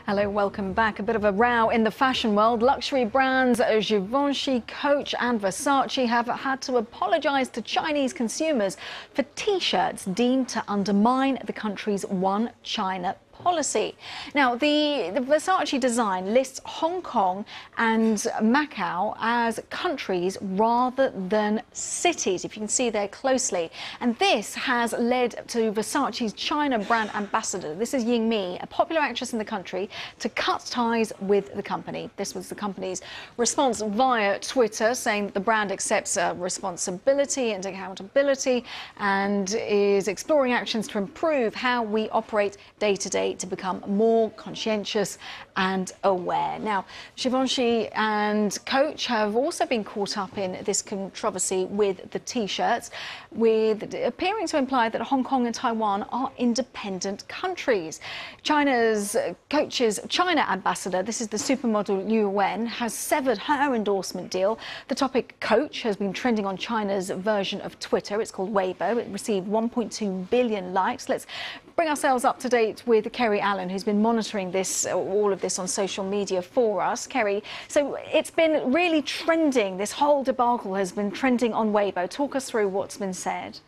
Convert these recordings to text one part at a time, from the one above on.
Hello, welcome back. A bit of a row in the fashion world. Luxury brands Givenchy, Coach and Versace have had to apologise to Chinese consumers for T-shirts deemed to undermine the country's One China policy. Now, the Versace design lists Hong Kong and Macau as countries rather than cities, if you can see there closely. And this has led to Versace's China brand ambassador, this is Ying Mi, a popular actress in the country, to cut ties with the company. This was the company's response via Twitter, saying that the brand accepts responsibility and accountability and is exploring actions to improve how we operate day to day to become more conscientious and aware. Now, Givenchy and Coach have also been caught up in this controversy with the T-shirts, with appearing to imply that Hong Kong and Taiwan are independent countries. Coach's China ambassador, this is the supermodel Liu Wen, has severed her endorsement deal. The topic Coach has been trending on China's version of Twitter. It's called Weibo. It received 1.2 billion likes. Let's bring ourselves up to date with Kerry Allen, who's been monitoring all of this on social media for us. Kerry, so it's been really trending. This whole debacle has been trending on Weibo. Talk us through what's been said.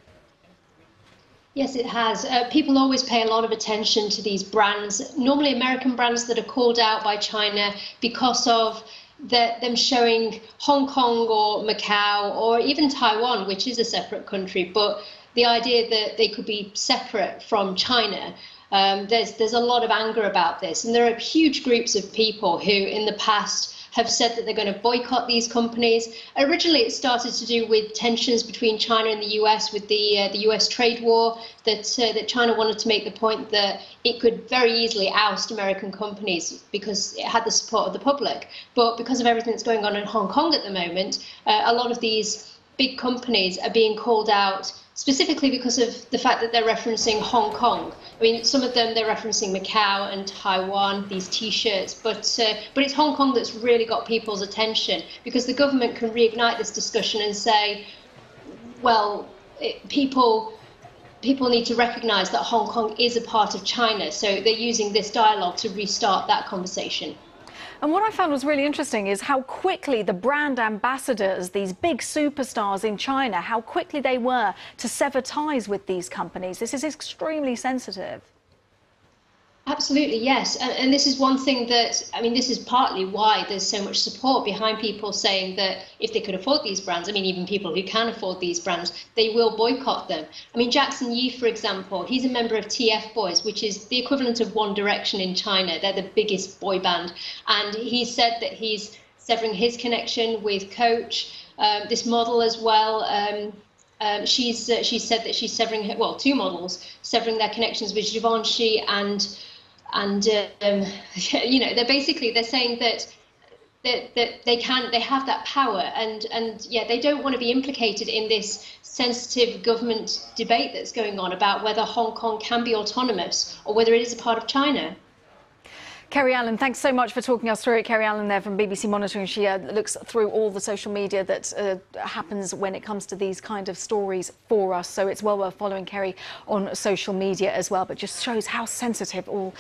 Yes, it has. People always pay a lot of attention to these brands, normally American brands that are called out by China because of them showing Hong Kong or Macau or even Taiwan, which is a separate country, but the idea that they could be separate from China. There's a lot of anger about this, and there are huge groups of people who in the past have said that they're going to boycott these companies. Originally, it started to do with tensions between China and the US with the US trade war, that China wanted to make the point that it could very easily oust American companies because it had the support of the public. But because of everything that's going on in Hong Kong at the moment, a lot of these big companies are being called out specifically because of the fact that they're referencing Hong Kong. I mean, some of them, they're referencing Macau and Taiwan, these T-shirts, but it's Hong Kong that's really got people's attention, because the government can reignite this discussion and say, well, people need to recognise that Hong Kong is a part of China, so they're using this dialogue to restart that conversation. And what I found was really interesting is how quickly the brand ambassadors, these big superstars in China, how quickly they were to sever ties with these companies. This is extremely sensitive. Absolutely, yes. And this is one thing that, I mean, this is partly why there's so much support behind people saying that if they could afford these brands, I mean, even people who can afford these brands, they will boycott them. I mean, Jackson Yee, for example, he's a member of TF Boys, which is the equivalent of One Direction in China. They're the biggest boy band. And he said that he's severing his connection with Coach, this model as well. She said that she's severing, well, two models, severing their connections with Givenchy and you know, they're saying that they have that power, and yeah, they don't want to be implicated in this sensitive government debate that's going on about whether Hong Kong can be autonomous or whether it is a part of China. Kerry Allen, thanks so much for talking us through it. Kerry Allen there from BBC Monitoring. She looks through all the social media that happens when it comes to these kind of stories for us. So it's well worth following Kerry on social media as well, but just shows how sensitive all